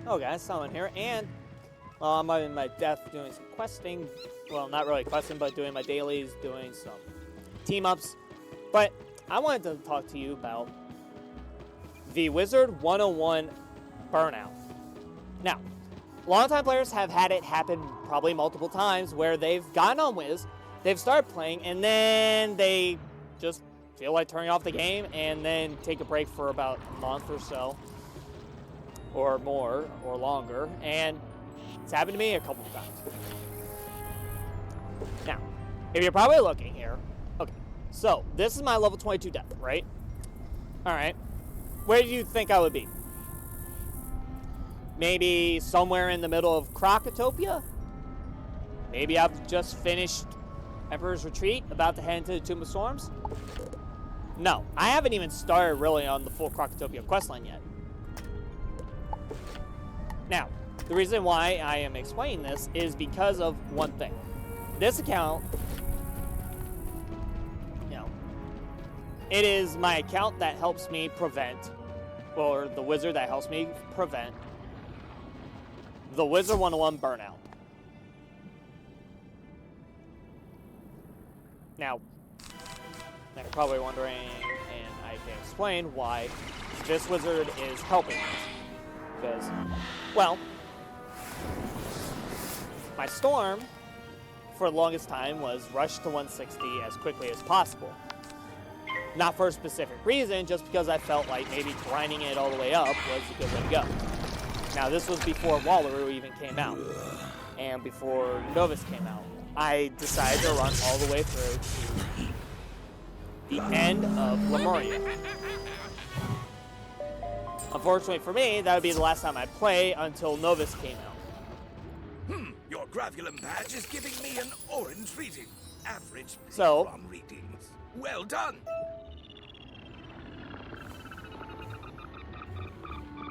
Oh guys, someone here, and I'm in my death doing some questing. Well, not really questing, but doing my dailies, doing some team-ups. But I wanted to talk to you about the Wizard101 burnout. Now, longtime players have had it happen probably multiple times where they've gotten on Wiz, they've started playing, and then they just feel like turning off the game and then take a break for about a month or so, or more, or longer, and it's happened to me a couple of times. Now, if you're probably looking here, okay, so this is my level 22 death, right? Alright, where do you think I would be? Maybe somewhere in the middle of Crocotopia? Maybe I've just finished Emperor's Retreat, about to head into the Tomb of Storms? No, I haven't even started really on the full Crocotopia questline yet. Now, the reason why I am explaining this is because of one thing. This account, it is my account that helps me prevent, or the wizard that helps me prevent, the Wizard101 burnout. Now, you're probably wondering, and I can explain why this wizard is helping us. Because, well, my storm, for the longest time, was rushed to 160 as quickly as possible. Not for a specific reason, just because I felt like maybe grinding it all the way up was a good way to go. Now, this was before Wallaroo even came out, and before Novus came out. I decided to run all the way through to the end of Lemuria. Unfortunately for me, that would be the last time I'd play until Novus came out. Your Gravulum badge is giving me an orange reading. Average So, readings. Well done.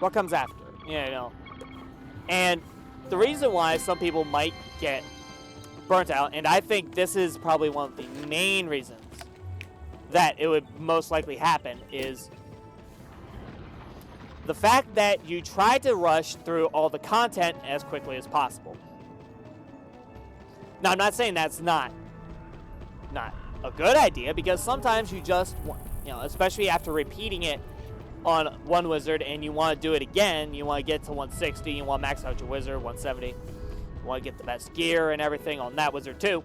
what comes after? And the reason why some people might get burnt out, and I think this is probably one of the main reasons that it would most likely happen, is the fact that you try to rush through all the content as quickly as possible. Now, I'm not saying that's not a good idea, because sometimes you just, especially after repeating it on one wizard and you want to do it again, you want to get to 160, you want to max out your wizard, 170, you want to get the best gear and everything on that wizard too.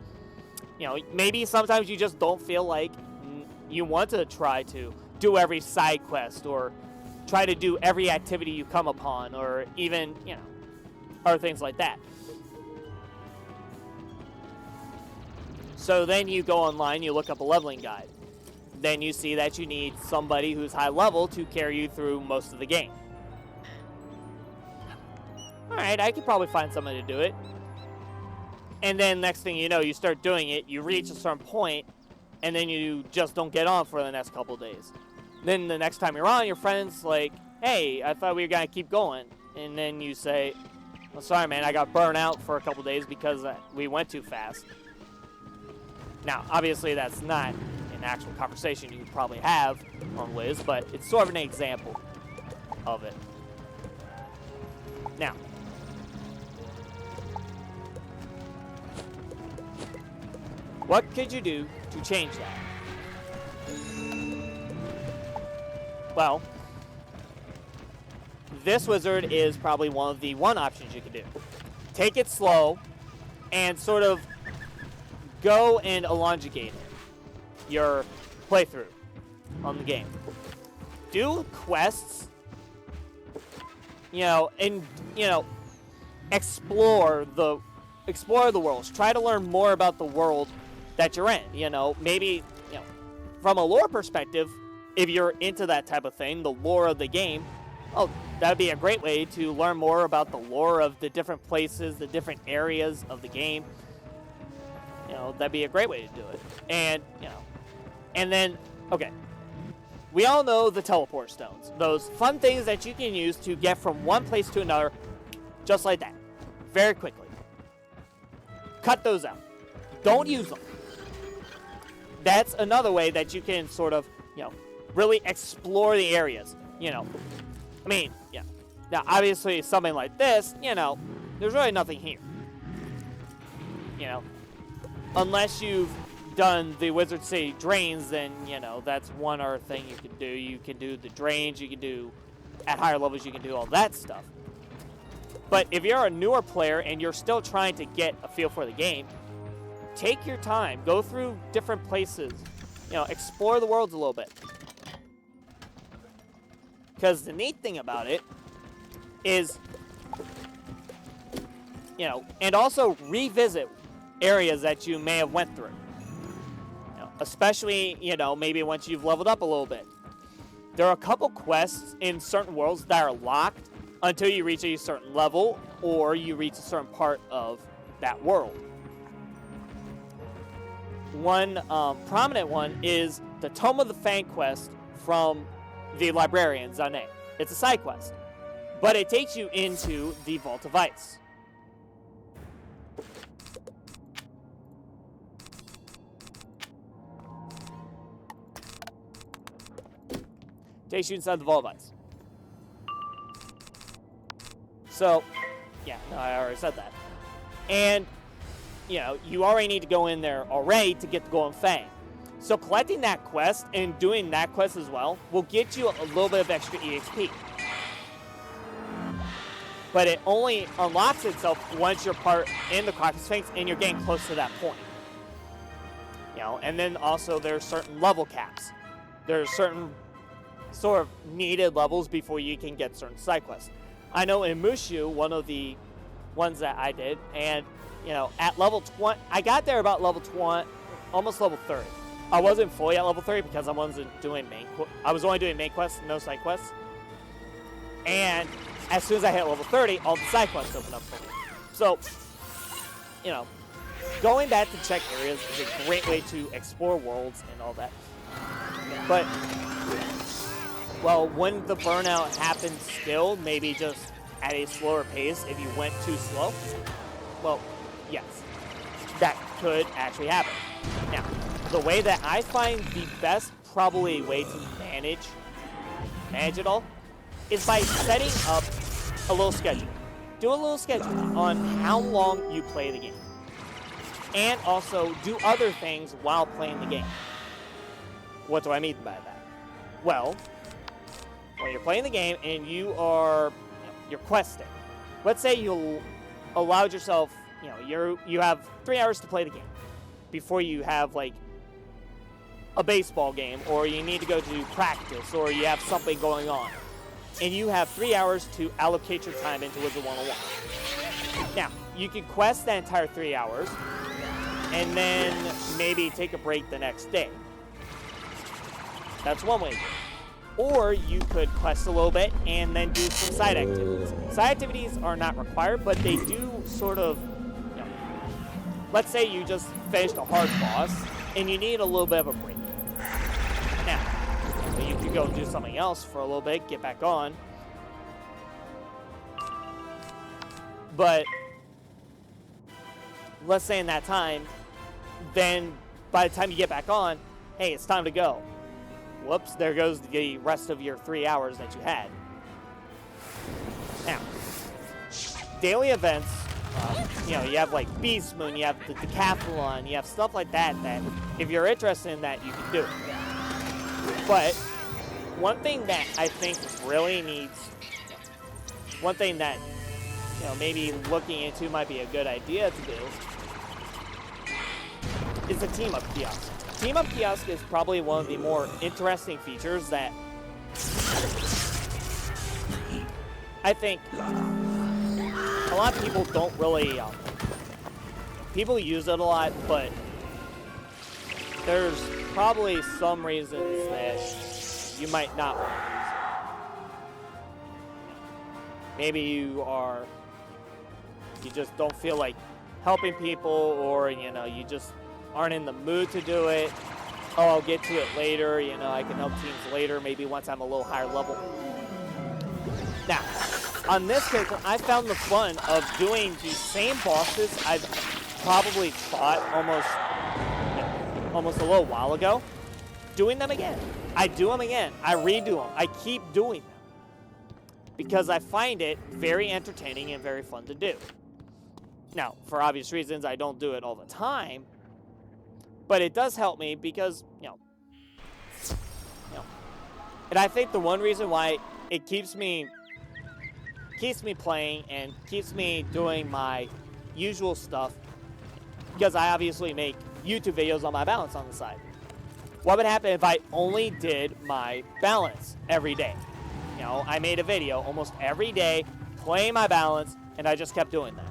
Maybe sometimes you just don't feel like you want to try to do every side quest or try to do every activity you come upon, or even, other things like that. So then you go online, you look up a leveling guide. Then you see that you need somebody who's high level to carry you through most of the game. Alright, I could probably find somebody to do it. And then next thing you know, you start doing it, you reach a certain point, and then you just don't get on for the next couple of days. Then the next time you're on, your friend's like, hey, I thought we were going to keep going. And then you say, well, sorry, man, I got burnt out for a couple of days because we went too fast. Now, obviously, that's not an actual conversation you could probably have on Wiz, but it's sort of an example of it. Now, what could you do to change that? Well, this wizard is probably one of the options you could do. Take it slow and sort of go and elongate your playthrough on the game. Do quests, and explore the worlds. Try to learn more about the world that you're in. Maybe, from a lore perspective, if you're into that type of thing, the lore of the game, that would be a great way to learn more about the lore of the different places, the different areas of the game. That'd be a great way to do it. And, and then, okay, we all know the teleport stones. Those fun things that you can use to get from one place to another, just like that, very quickly. Cut those out. Don't use them. That's another way that you can sort of, really explore the areas. Now, obviously, something like this, you know, there's really nothing here. You know, unless you've done the Wizard City drains, then, you know, that's one other thing you can do. You can do the drains, you can do, at higher levels, you can do all that stuff. But if you're a newer player and you're still trying to get a feel for the game, take your time, go through different places, you know, explore the worlds a little bit. Because the neat thing about it is, you know, and also revisit areas that you may have went through. You know, especially, you know, maybe once you've leveled up a little bit. There are a couple quests in certain worlds that are locked until you reach a certain level or you reach a certain part of that world. One prominent one is the Tome of the Fang quest from the librarian, Zane. It's a side quest, but it takes you into the Vault of Ice. Takes you inside the Vault of Ice. So, yeah, no, I already said that. And, you know, you already need to go in there already to get the Golden Fang. So collecting that quest and doing that quest as well will get you a little bit of extra EXP. But it only unlocks itself once you're part in the Crocus Sphinx and you're getting close to that point. You know, and then also there's certain level caps. There's certain sort of needed levels before you can get certain side quests. I know in Mushu, one of the ones that I did, and, you know, at level 20, I got there about level 20, almost level 30. I wasn't fully at level 30 because I wasn't doing I was only doing main quests, no side quests. And as soon as I hit level 30, all the side quests open up for me. So, you know, going back to check areas is a great way to explore worlds and all that. But, well, when the burnout happens still, maybe just at a slower pace if you went too slow, well, yes, that could actually happen. Now, the way that I find the best probably way to manage it all is by setting up a little schedule. Do a little schedule on how long you play the game. And also do other things while playing the game. What do I mean by that? Well, when you're playing the game and you're questing. Let's say you allowed yourself, you know, you have 3 hours to play the game before you have like a baseball game, or you need to go to practice, or you have something going on. And you have 3 hours to allocate your time into Wizard101. Now, you can quest that entire 3 hours, and then maybe take a break the next day. That's one way to do it. Or you could quest a little bit and then do some side activities. Side activities are not required, but they do sort of, you know, let's say you just finished a hard boss and you need a little bit of a break. Now, you could go do something else for a little bit, get back on. But let's say in that time, then by the time you get back on, hey, it's time to go. Whoops, there goes the rest of your 3 hours that you had. Now, daily events, you know, you have like Beast Moon, you have the Decathlon, you have stuff like that, that if you're interested in that, you can do it. But one thing that I think really needs, one thing that, you know, maybe looking into might be a good idea to do is a team-up kiosk. Team-up kiosk is probably one of the more interesting features that I think a lot of people don't really, people use it a lot, but there's probably some reasons that you might not want to use it. Maybe you just don't feel like helping people, or, you know, you just aren't in the mood to do it. Oh, I'll get to it later, you know, I can help teams later, maybe once I'm a little higher level. Now, on this character, I found the fun of doing the same bosses I've probably fought almost a little while ago, doing them again. I do them again, I redo them, I keep doing them. because I find it very entertaining and very fun to do. Now, for obvious reasons, I don't do it all the time, but it does help me because, and I think the one reason why it keeps me playing and keeps me doing my usual stuff, because I obviously make YouTube videos on my balance on the side. What would happen if I only did my balance every day? I made a video almost every day playing my balance, and I just kept doing that.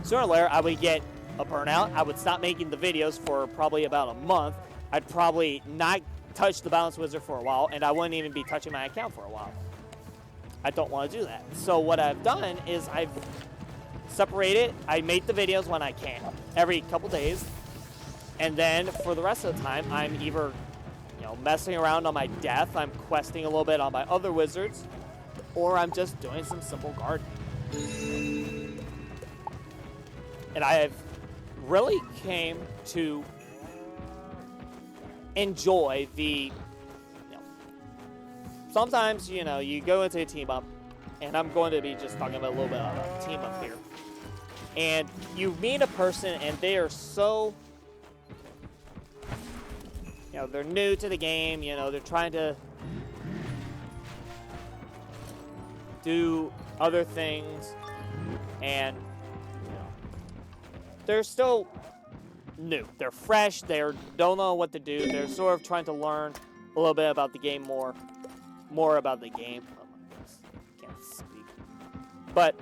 Sooner or later, I would get a burnout. I would stop making the videos for probably about a month. I'd probably not touch the balance wizard for a while, and I wouldn't even be touching my account for a while. I don't want to do that. So what I've done is I've separated. I make the videos when I can, every couple days, and then for the rest of the time, I'm either messing around on my death, I'm questing a little bit on my other wizards, or I'm just doing some simple gardening. And I have really came to enjoy the, sometimes, you go into a team up, and I'm going to be just talking about a little bit about a team up here, and you meet a person and they are so, they're new to the game, they're trying to do other things, and they're still new. They're fresh, they don't know what to do, they're sort of trying to learn a little bit about the game more about the game. Oh my goodness, can't speak. But,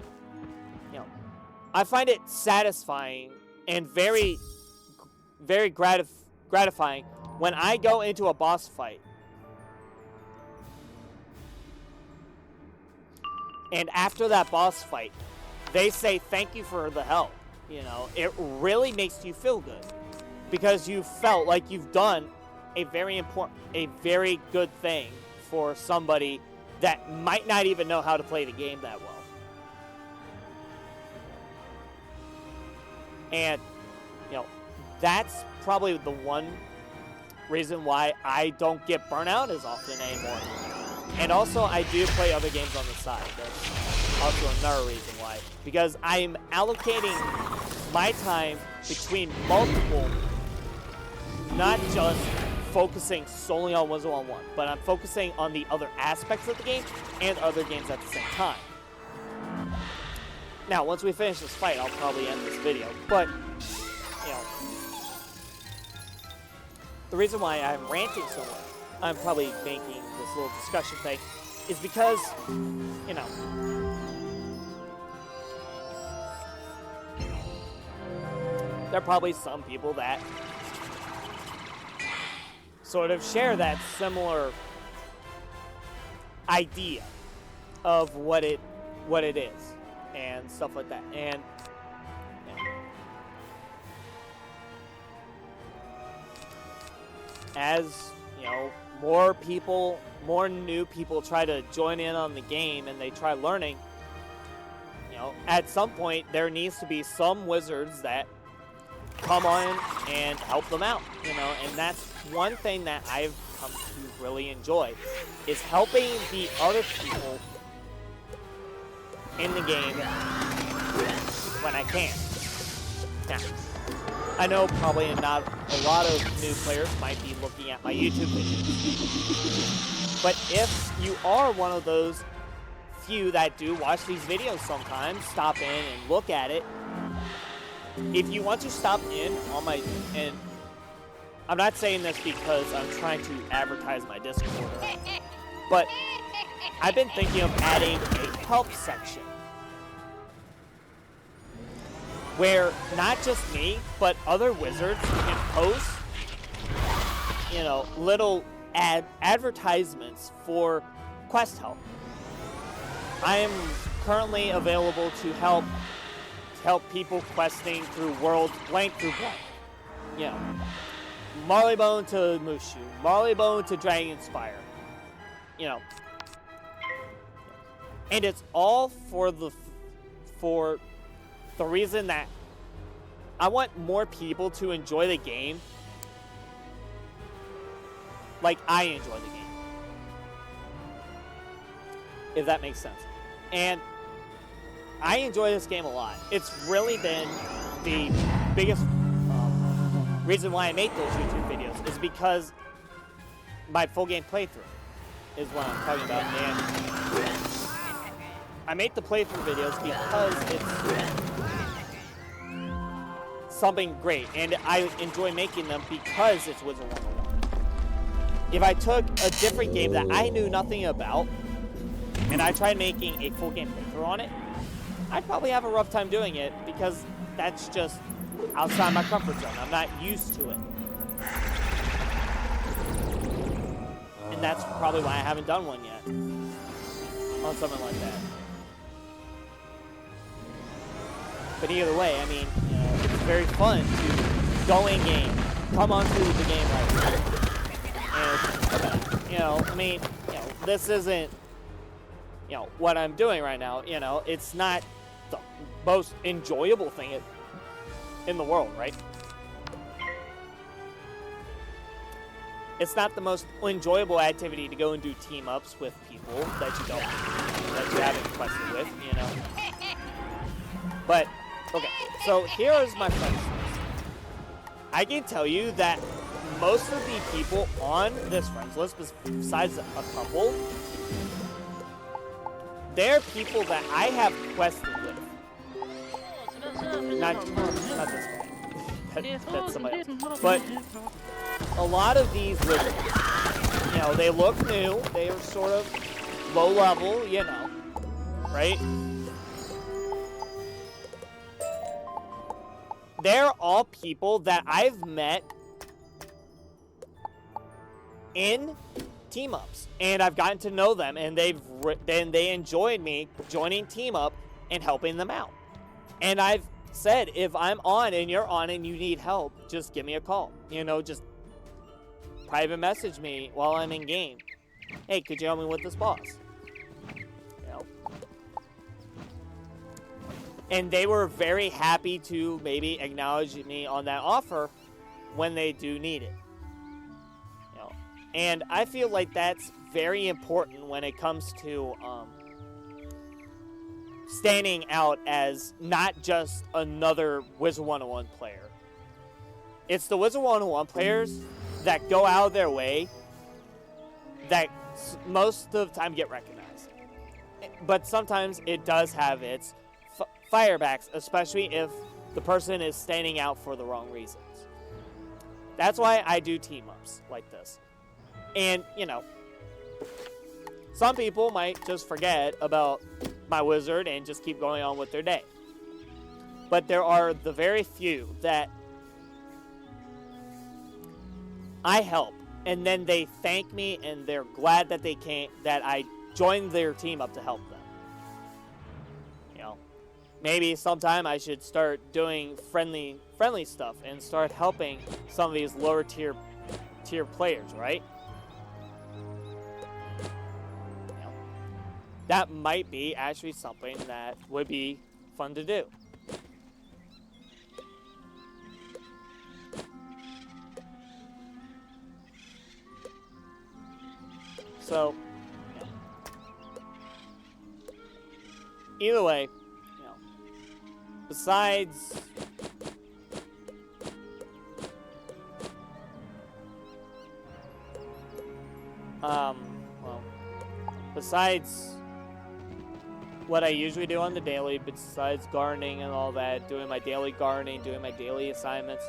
I find it satisfying and very, very gratifying when I go into a boss fight and after that boss fight, they say thank you for the help. It really makes you feel good because you felt like you've done a very good thing for somebody that might not even know how to play the game that well. And, that's probably the one reason why I don't get burnout as often anymore. And also, I do play other games on the side. That's also another reason why. Because I'm allocating my time between multiple, not just focusing solely on Wizard101, but I'm focusing on the other aspects of the game and other games at the same time. Now, once we finish this fight, I'll probably end this video. But, the reason why I'm ranting so much, I'm probably making this little discussion thing, is because, there are probably some people that sort of share that similar idea of what it is and stuff like that. And as more new people try to join in on the game and they try learning, at some point there needs to be some wizards that come on and help them out, and that's one thing that I've come to really enjoy, is helping the other people in the game when I can. Now, I know probably not a lot of new players might be looking at my YouTube videos, but if you are one of those few that do watch these videos sometimes, stop in and look at it, if you want to stop in on my, and I'm not saying this because I'm trying to advertise my Discord, but I've been thinking of adding a help section where not just me, but other wizards can post, little advertisements for quest help. I am currently available to help people questing through worlds blank through blank. Marleybone to Mushu, Marleybone to Dragonspire. And it's all for the reason that I want more people to enjoy the game like I enjoy the game. If that makes sense. And I enjoy this game a lot. It's really been the biggest reason why I make those YouTube videos is because my full game playthrough is what I'm talking about. And I make the playthrough videos because it's something great. And I enjoy making them because it's Wizard101. If I took a different game that I knew nothing about and I tried making a full game playthrough on it, I'd probably have a rough time doing it because that's just outside my comfort zone. I'm not used to it. And that's probably why I haven't done one yet on something like that. But either way, I mean, you know, it's very fun to go in game, come onto the game like that. And, you know, I mean, you know, this isn't, you know, what I'm doing right now. You know, it's not the most enjoyable thing in the world, right? It's not the most enjoyable activity to go and do team ups with people that you haven't quested with, you know. But okay, so here is my friends list. I can tell you that most of the people on this friends list, besides a couple, they're people that I have quested with. Not this guy. That's somebody else. But a lot of these wizards, you know, they look new. They are sort of low level, you know, right? They're all people that I've met in team ups, and I've gotten to know them, and they enjoyed me joining team up and helping them out. And I've said, if I'm on and you're on and you need help, just give me a call. You know, just private message me while I'm in game. Hey, could you help me with this boss? You know. And they were very happy to maybe acknowledge me on that offer when they do need it. You know. And I feel like that's very important when it comes to standing out as not just another Wizard101 player. It's the Wizard101 players that go out of their way that most of the time get recognized. But sometimes it does have its firebacks, especially if the person is standing out for the wrong reasons. That's why I do team-ups like this. And, you know, some people might just forget about my wizard and just keep going on with their day. But there are the very few that I help, and then they thank me and they're glad that that I joined their team up to help them. You know, maybe sometime I should start doing friendly stuff and start helping some of these lower tier players, right? That might be actually something that would be fun to do. So, either way, you know, besides besides what I usually do on the daily, besides gardening and all that, doing my daily gardening, doing my daily assignments,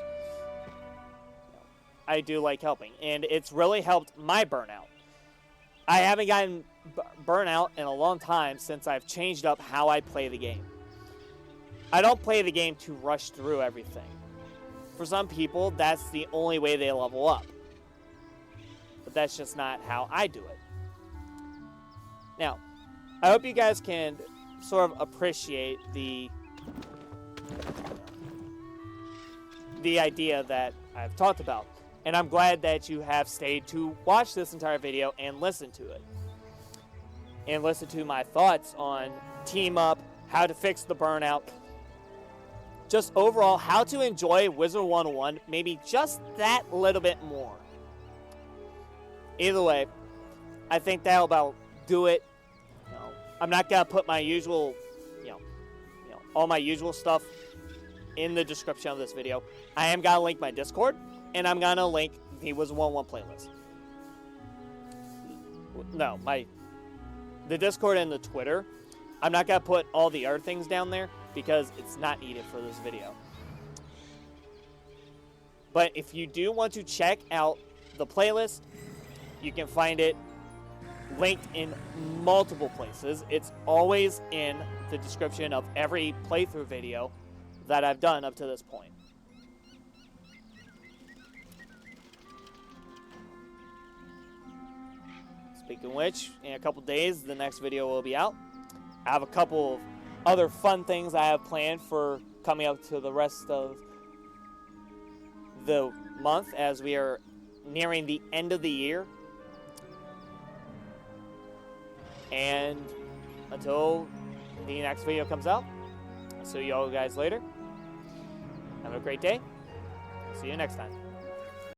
I do like helping. And it's really helped my burnout. I haven't gotten burnout in a long time since I've changed up how I play the game. I don't play the game to rush through everything. For some people, that's the only way they level up. But that's just not how I do it. Now, I hope you guys can sort of appreciate the idea that I've talked about. And I'm glad that you have stayed to watch this entire video and listen to it. And listen to my thoughts on team up, how to fix the burnout, just overall how to enjoy Wizard101 maybe just that little bit more. Either way, I think that'll about do it. I'm not gonna put my usual, all my usual stuff in the description of this video. I am gonna link my Discord, and I'm gonna link the Wizard101 playlist. No, the Discord and the Twitter. I'm not gonna put all the other things down there because it's not needed for this video. But if you do want to check out the playlist, you can find it linked in multiple places. It's always in the description of every playthrough video that I've done up to this point. Speaking of which, in a couple days, the next video will be out. I have a couple of other fun things I have planned for coming up to the rest of the month as we are nearing the end of the year. And until the next video comes out, I'll see you all guys later. Have a great day. See you next time.